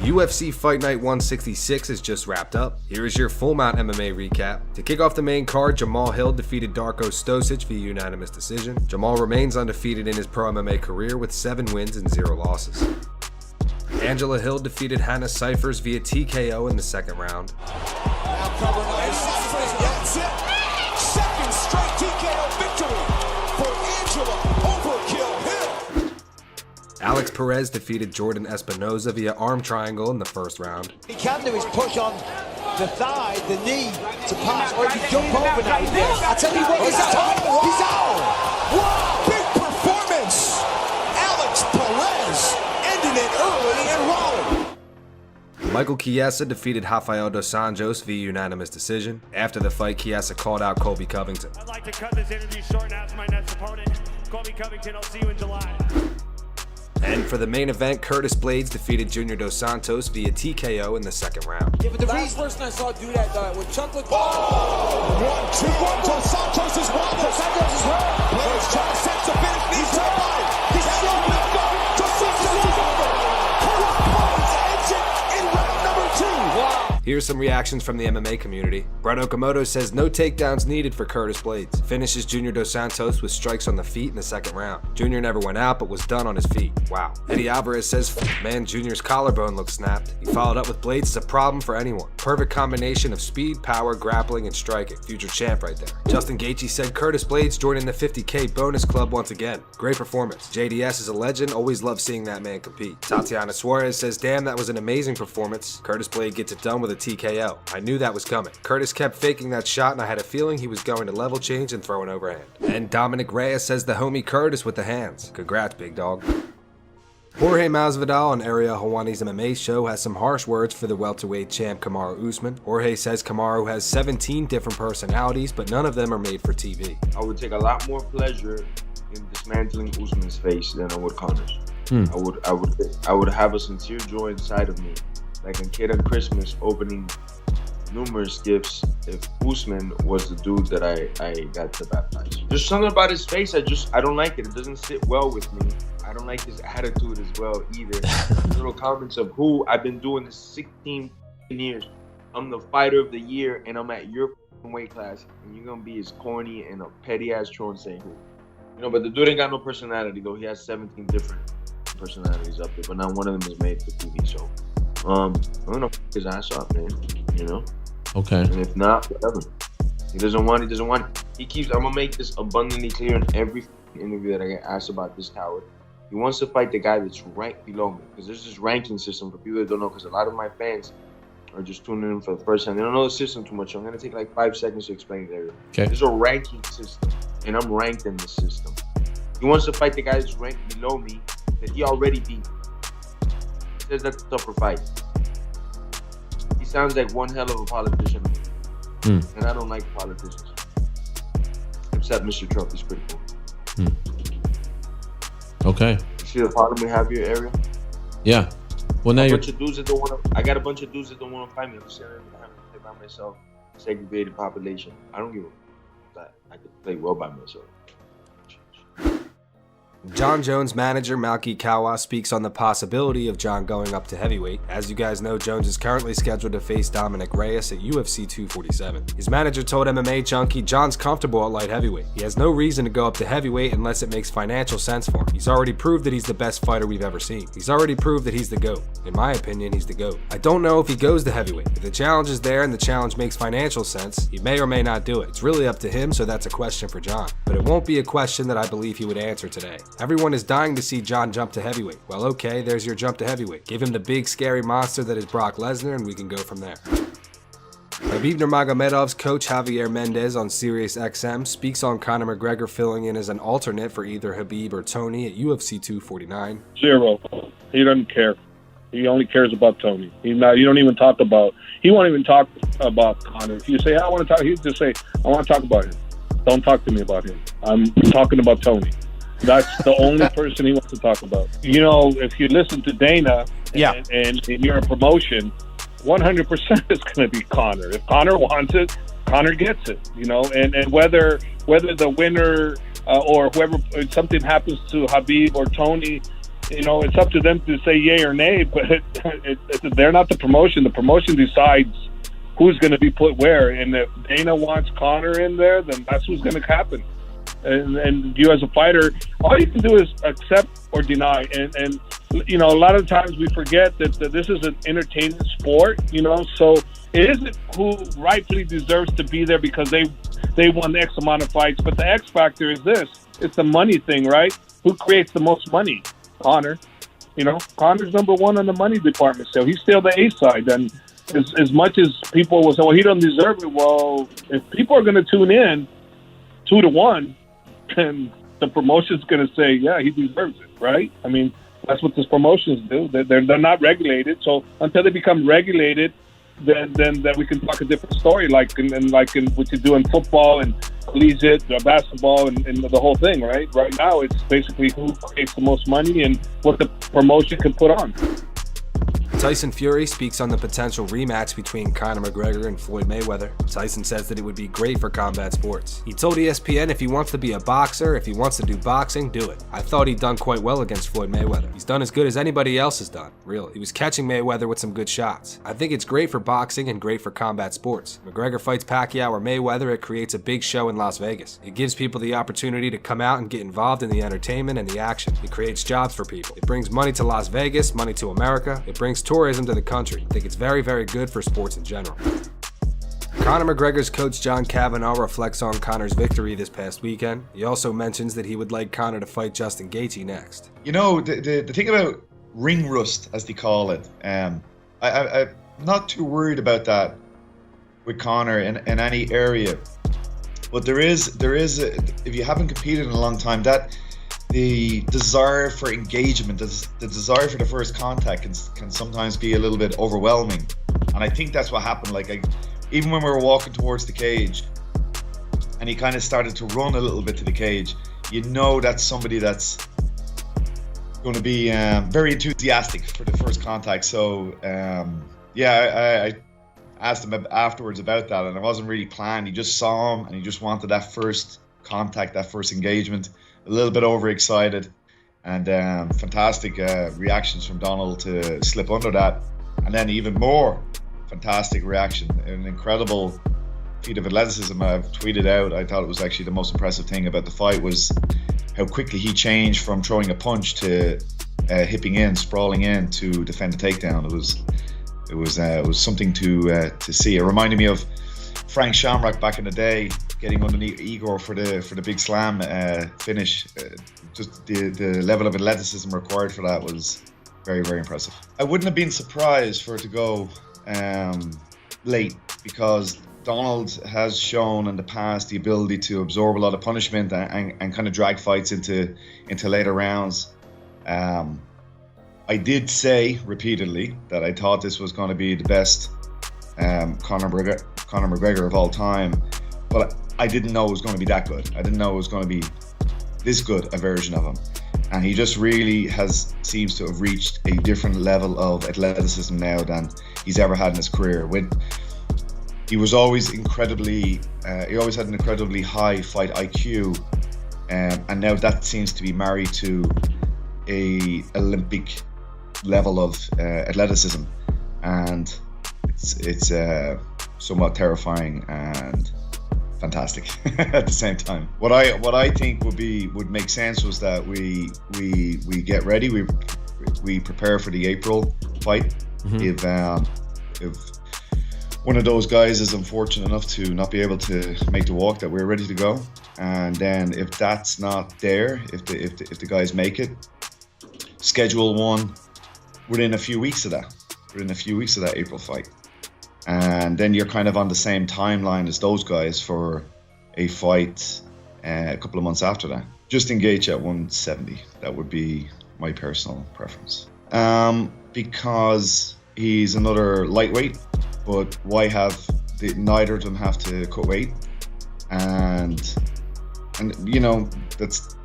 UFC Fight Night 166 is just wrapped up. Here is your full mount MMA recap. To kick off the main card, Jamahal defeated Darko Stosic via unanimous decision. Jamahal remains undefeated in his pro MMA career with 7 wins and 0 losses. Angela Hill defeated Cifers via TKO in the second round. Now covering that's it. Second straight TKO victory for Angela. Overkill Hill. Alex Perez defeated Jordan Espinosa via arm triangle in the first round. He can do is push on the thigh, the knee to pass, or he can jump over now. I tell you what, he's out. He's out. Wow, big performance. Alex Perez ending it early and rolling. Michael Chiesa defeated Rafael dos Anjos via unanimous decision. After the fight, Chiesa called out Colby Covington. I'd like to cut this interview short and ask my next opponent, Colby Covington. I'll see you in July. And for the main event, Curtis Blaydes defeated Junior dos Santos via TKO in the second round. Yeah, but the last person I saw do that when Chuck looked. Oh! 1-2. Dos Santos is one. Dos Santos is hurt. Blaydes trying to set the finish. He's survived. He's still not going. Dos Santos is over. Blaydes ends it in round number 2. Wow. Here's some reactions from the MMA community. Brett Okamoto says no takedowns needed for Curtis Blaydes. Finishes Junior dos Santos with strikes on the feet in the second round. Junior never went out but was done on his feet. Wow. Eddie Alvarez says, man, Junior's collarbone looks snapped. He followed up with Blaydes is a problem for anyone. Perfect combination of speed, power, grappling, and striking. Future champ right there. Justin Gaethje said Curtis Blaydes joining the 50K bonus club once again. Great performance. JDS is a legend. Always love seeing that man compete. Tatiana Suarez says, damn, that was an amazing performance. Curtis Blaydes gets it done with a TKO. I knew that was coming. Curtis kept faking that shot and I had a feeling he was going to level change and throw an overhand. And Dominic Reyes says the homie Curtis with the hands. Congrats, big dog. Jorge Masvidal on Ariel Helwani's MMA show has some harsh words for the welterweight champ Kamaru Usman. Jorge says Kamaru has 17 different personalities, but none of them are made for TV. I would take a lot more pleasure in dismantling Usman's face than I would Conor's. I would have a sincere joy inside of me, like a kid on Christmas opening numerous gifts if Usman was the dude that I got to baptize. There's something about his face I don't like it. It doesn't sit well with me. I don't like his attitude as well either. Little comments of who I've been doing this 16 years. I'm the fighter of the year and I'm at your weight class and you're gonna be as corny and a petty ass troll and saying who. You know, but the dude ain't got no personality though. He has 17 different personalities up there, but not one of them is made for TV. So I'm gonna f his ass up, man. You know? Okay. And if not, whatever. He doesn't want it. I'm gonna make this abundantly clear in every interview that I get asked about this coward. He wants to fight the guy that's right below me. Because there's this ranking system for people that don't know, because a lot of my fans are just tuning in for the first time. They don't know the system too much. So I'm gonna take like 5 seconds to explain it there. Okay. There's a ranking system, and I'm ranked in the system. He wants to fight the guy that's ranked below me that he already beat. He says that's a tougher fight. He sounds like one hell of a politician. And I don't like politicians. Except Mr. Trump, he's pretty cool. Okay. You see the problem we have here, Ariel? Yeah. Well, now I got you're... a bunch of dudes that don't want to fight me. I'm sitting there by myself, segregated population. I don't give a that. I could play well by myself. John Jones' manager Malky Kawa speaks on the possibility of John going up to heavyweight. As you guys know, Jones is currently scheduled to face Dominic Reyes at UFC 247. His manager told MMA Junkie John's comfortable at light heavyweight. He has no reason to go up to heavyweight unless it makes financial sense for him. He's already proved that he's the best fighter we've ever seen. He's already proved that he's the GOAT. In my opinion, he's the GOAT. I don't know if he goes to heavyweight. If the challenge is there and the challenge makes financial sense, he may or may not do it. It's really up to him, so that's a question for John. But it won't be a question that I believe he would answer today. Everyone is dying to see John jump to heavyweight. Well, okay, there's your jump to heavyweight. Give him the big scary monster that is Brock Lesnar and we can go from there. Khabib Nurmagomedov's coach Javier Mendez on SiriusXM speaks on Conor McGregor filling in as an alternate for either Khabib or Tony at UFC 249. Zero. He doesn't care. He only cares about Tony. You don't even talk about. He won't even talk about Conor. If you say I want to talk, he'll just say I want to talk about him. Don't talk to me about him. I'm talking about Tony. That's the only person he wants to talk about. You know, if you listen to Dana and you're a promotion, 100% is going to be Conor. If Conor wants it, Conor gets it. You know, and whether the winner or whoever, something happens to Khabib or Tony, You know, it's up to them to say yay or nay, but they're not the promotion. The promotion decides who's going to be put where. And if Dana wants Conor in there, then that's who's going to happen. And you as a fighter, all you can do is accept or deny. And you know, a lot of times we forget that this is an entertainment sport, you know, so it isn't who rightfully deserves to be there because they won X amount of fights. But the X factor is this. It's the money thing, right? Who creates the most money? Conor. You know, Conor's number one on the money department, so he's still the A side. And as much as people will say, well, he doesn't deserve it, well, if people are going to tune in 2-1, then the promotion's going to say, yeah, he deserves it, right? I mean, that's what these promotions do. They're not regulated, so until they become regulated, then we can talk a different story, like what you do in football and collegiate, basketball, and the whole thing, right? Right now, it's basically who creates the most money and what the promotion can put on. Tyson Fury speaks on the potential rematch between Conor McGregor and Floyd Mayweather. Tyson says that it would be great for combat sports. He told ESPN if he wants to be a boxer, if he wants to do boxing, do it. I thought he'd done quite well against Floyd Mayweather. He's done as good as anybody else has done, really. He was catching Mayweather with some good shots. I think it's great for boxing and great for combat sports. McGregor fights Pacquiao or Mayweather, it creates a big show in Las Vegas. It gives people the opportunity to come out and get involved in the entertainment and the action. It creates jobs for people. It brings money to Las Vegas, money to America. It brings tourism to the country. I think it's very, very good for sports in general. Conor McGregor's coach John Kavanagh reflects on Conor's victory this past weekend. He also mentions that he would like Conor to fight Justin Gaethje next. You know, the thing about ring rust, as they call it, I'm not too worried about that with Conor in any area. But there is if you haven't competed in a long time, that the desire for engagement, the desire for the first contact can sometimes be a little bit overwhelming. And I think that's what happened. Like, even when we were walking towards the cage and he kind of started to run a little bit to the cage, you know that's somebody that's going to be very enthusiastic for the first contact. So, I asked him afterwards about that, and it wasn't really planned. He just saw him and he just wanted that first contact, that first engagement. A little bit overexcited, and fantastic reactions from Donald to slip under that, and then even more fantastic reaction. An incredible feat of athleticism. I've tweeted out, I thought it was actually the most impressive thing about the fight was how quickly he changed from throwing a punch to hipping in, sprawling in to defend a takedown. It was something to see. It reminded me of Frank Shamrock back in the day, getting underneath Igor for the big slam finish. Just the level of athleticism required for that was very, very impressive. I wouldn't have been surprised for it to go late, because Donald has shown in the past the ability to absorb a lot of punishment and kind of drag fights into later rounds. I did say repeatedly that I thought this was going to be the best Conor McGregor of all time, but I didn't know it was going to be that good. I didn't know it was going to be this good a version of him. And he just really seems to have reached a different level of athleticism now than he's ever had in his career. He was always he always had an incredibly high fight IQ, and now that seems to be married to a Olympic level of athleticism, and it's somewhat terrifying and fantastic at the same time. What I think would make sense was that we get ready, we prepare for the April fight. If one of those guys is unfortunate enough to not be able to make the walk, that we're ready to go. And then if that's not there, if the guys make it, schedule one within a few weeks of that April fight. And then you're kind of on the same timeline as those guys for a fight a couple of months after that. Just engage at 170. That would be my personal preference. Because he's another lightweight, but why neither of them have to cut weight? And you know, that's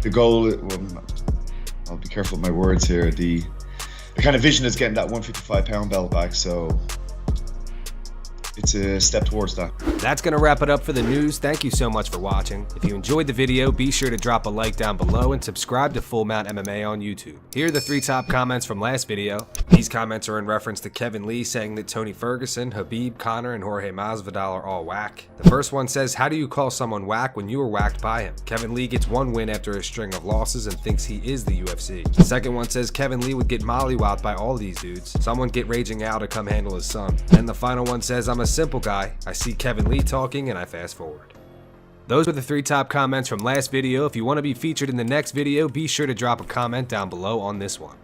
the goal. Well, I'll be careful with my words here. The kind of vision is getting that 155-pound belt back, so it's a step towards that. That's gonna wrap it up for the news. Thank you so much for watching. If you enjoyed the video, be sure to drop a like down below and subscribe to Full Mount MMA on YouTube. Here are the 3 top comments from last video. These comments are in reference to Kevin Lee saying that Tony Ferguson, Khabib, Conor, and Jorge Masvidal are all whack. The first one says, how do you call someone whack when you were whacked by him? Kevin Lee gets 1 win after a string of losses and thinks he is the UFC. The second one says, Kevin Lee would get mollywopped by all these dudes. Someone get Raging Al to come handle his son. And the final one says, I'm a simple guy. I see Kevin Lee talking and I fast forward. Those were the 3 top comments from last video. If you want to be featured in the next video, be sure to drop a comment down below on this one.